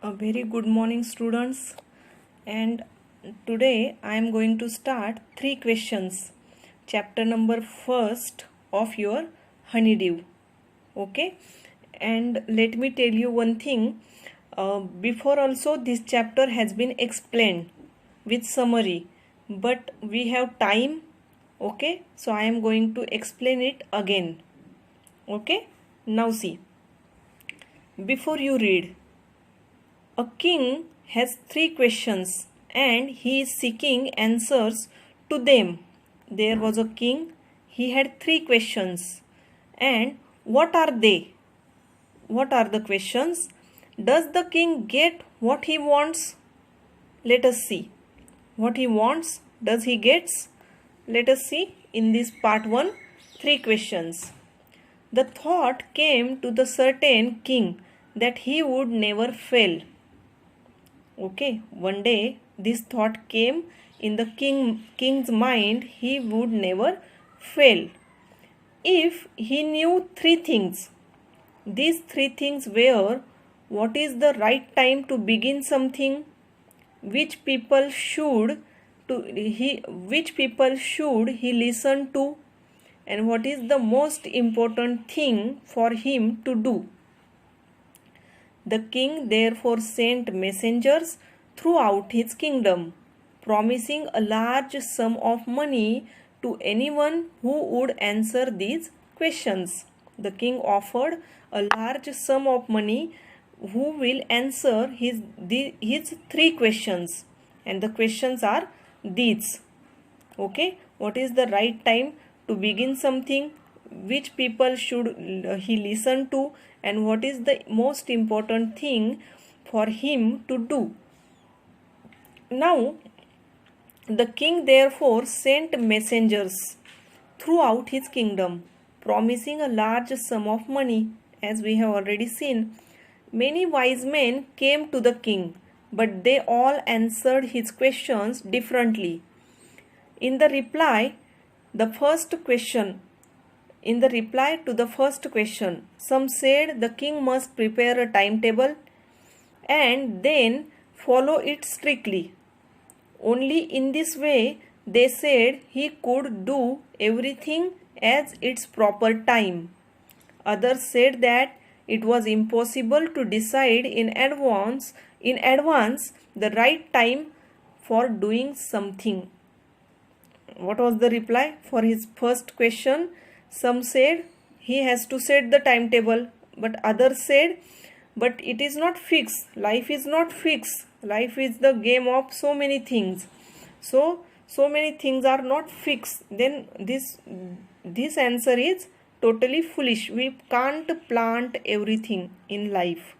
A very good morning, students. And today I am going to start 3 questions. Chapter number first of your honeydew. Okay. And let me tell you one thing. Before also this chapter has been explained with summary, but we have time. Okay. So I am going to explain it again. Okay. Now see. Before you read. A king has 3 questions and he is seeking answers to them. There was a king, he had 3 questions. And what are they? What are the questions? Does the king get what he wants? Let us see. What he wants, does he gets? Let us see in this part 1, 3 questions. The thought came to the certain king that he would never fail. Okay, one day this thought came in the king's mind, he would never fail. If he knew 3 things, these 3 things were: what is the right time to begin something, which people should he listen to, and what is the most important thing for him to do. The king therefore sent messengers throughout his kingdom, promising a large sum of money to anyone who would answer these questions. The king offered a large sum of money who will answer his 3 questions. And the questions are these. Okay, what is the right time to begin something, which people should he listen to, and what is the most important thing for him to do. Now the king therefore sent messengers throughout his kingdom, promising a large sum of money. As we have already seen, many wise men came to the king, but they all answered his questions differently. In the reply to the first question, some said the king must prepare a timetable and then follow it strictly. Only in this way, they said, he could do everything at its proper time. Others said that it was impossible to decide in advance the right time for doing something. What was the reply for his first question? Some said he has to set the timetable, but others said, but it is not fixed. Life is not fixed. Life is the game of so many things. So many things are not fixed. Then this answer is totally foolish. We can't plan everything in life.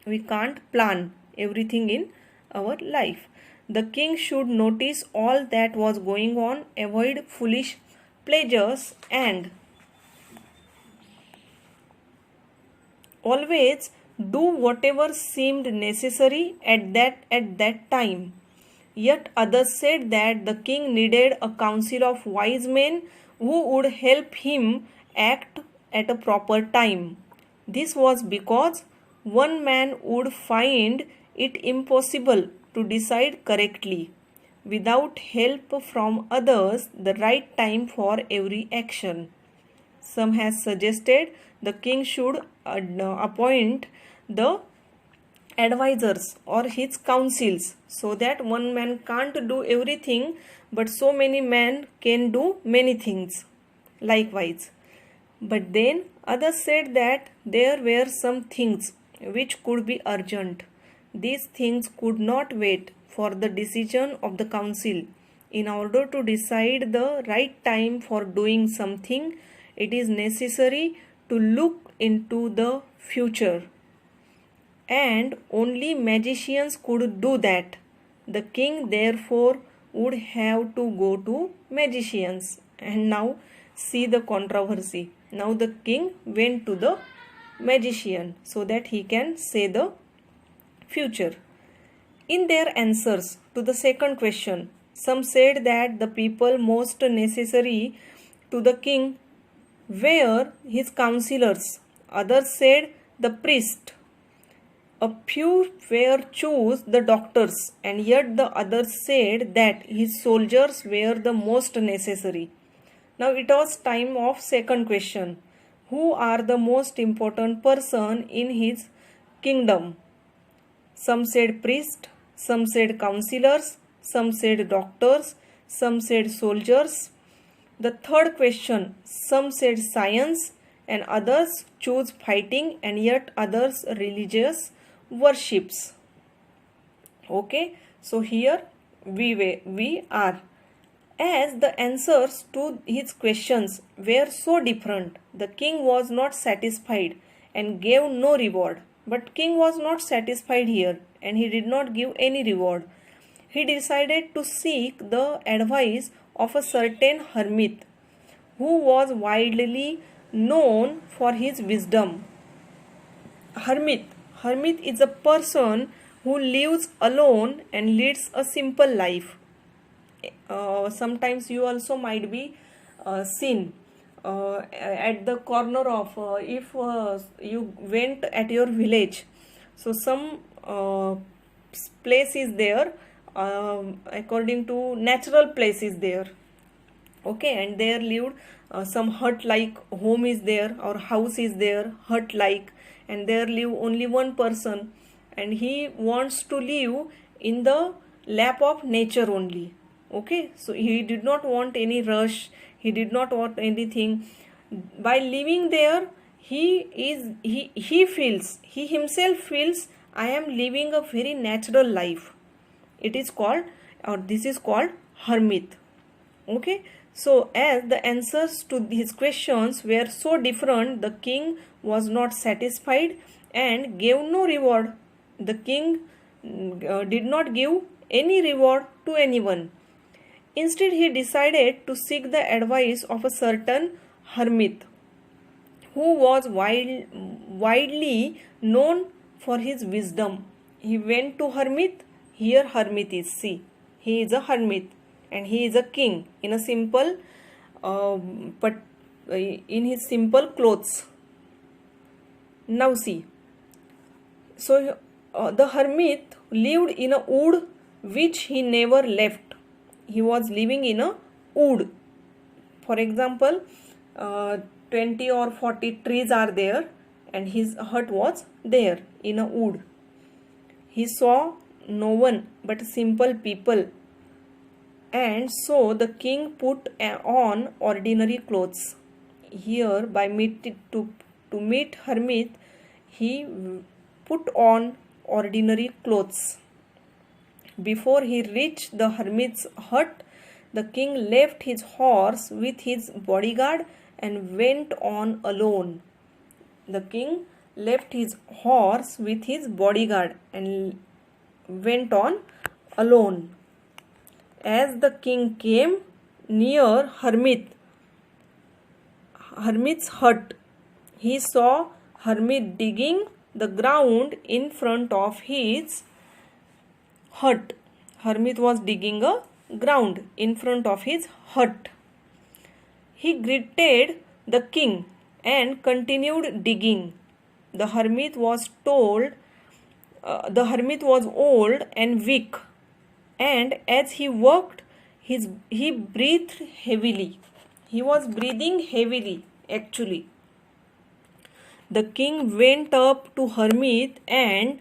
We can't plan everything in our life. The king should notice all that was going on, avoid foolish pleasures, and always do whatever seemed necessary at that time. Yet others said that the king needed a council of wise men who would help him act at a proper time. This was because one man would find it impossible to decide correctly without help from others the right time for every action. Some has suggested the king should appoint the advisors or his councils, so that one man can't do everything, but so many men can do many things likewise. But then others said that there were some things which could be urgent. These things could not wait for the decision of the council. In order to decide the right time for doing something, it is necessary to look into the future. And only magicians could do that. The king therefore would have to go to magicians. And now see the controversy. Now the king went to the magician so that he can say the future. In their answers to the second question, some said that the people most necessary to the king were his counselors. Others said the priest. A few were choose the doctors, and yet the others said that his soldiers were the most necessary. Now it was time of second question. Who are the most important person in his kingdom? Some said priest, some said counselors, some said doctors, some said soldiers. The third question, some said science, and others choose fighting, and yet others religious worships. Okay, so here we are. As the answers to his questions were so different, the king was not satisfied and gave no reward. But king was not satisfied here, and he did not give any reward. He decided to seek the advice of a certain hermit who was widely known for his wisdom. Hermit is a person who lives alone and leads a simple life. Sometimes you also might be seen at the corner of if you went at your village, so some place is there, according to natural place is there. Okay, and there lived some hut like home is there or house is there, hut like, and there live only one person, and he wants to live in the lap of nature only. Okay, so he did not want any rush, he did not want anything. By living there, he feels, he himself feels, I am living a very natural life. It is called, or this is called hermit. Okay, so as the answers to his questions were so different, the king was not satisfied and gave no reward. The king did not give any reward to anyone. Instead, he decided to seek the advice of a certain hermit who was widely known for his wisdom. He went to hermit. Here hermit is, see, he is a hermit and he is a king in a simple but in his simple clothes. Now see, so the hermit lived in a wood which he never left. He was living in a wood. For example, 20 or 40 trees are there, and his hut was there in a wood. He saw no one but simple people, and so the king put on ordinary clothes. Here, by to meet hermit, he put on ordinary clothes. Before he reached the hermit's hut, the king left his horse with his bodyguard and went on alone. The king left his horse with his bodyguard and went on alone. As the king came near hermit's hut, he saw hermit digging the ground in front of his hut. Hermit was digging a ground in front of his hut. He greeted the king and continued digging. The hermit was old and weak, and as he worked, he breathed heavily. He was breathing heavily actually. The king went up to hermit and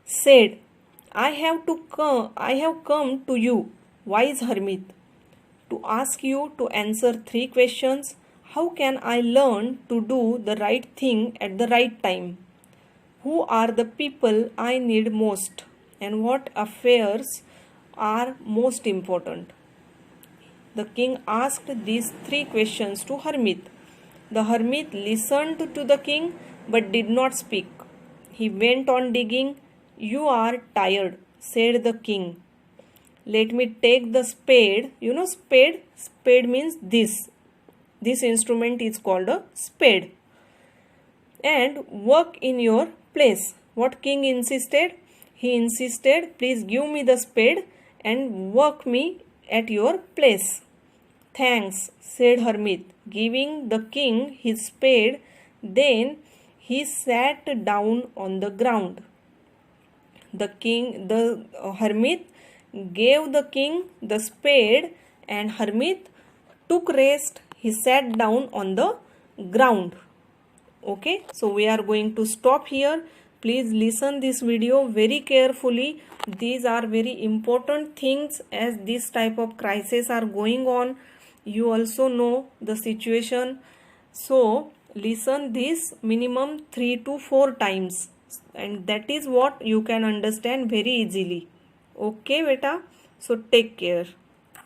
said, I have come to you, wise hermit, to ask you to answer 3 questions. How can I learn to do the right thing at the right time? Who are the people I need most? And what affairs are most important? The king asked these 3 questions to hermit. The hermit listened to the king but did not speak. He went on digging. You are tired, said the king. Let me take the spade. You know spade? Spade means this. This instrument is called a spade. And work in your place. What king insisted? He insisted, please give me the spade and work me at your place. Thanks, said hermit, giving the king his spade. Then he sat down on the ground. the hermit gave the king the spade, and hermit took rest. He sat down on the ground. Okay, so we are going to stop here. Please listen this video very carefully. These are very important things as this type of crisis are going on. You also know the situation. So listen this minimum 3 to 4 times, and that is what you can understand very easily. Okay beta, so take care.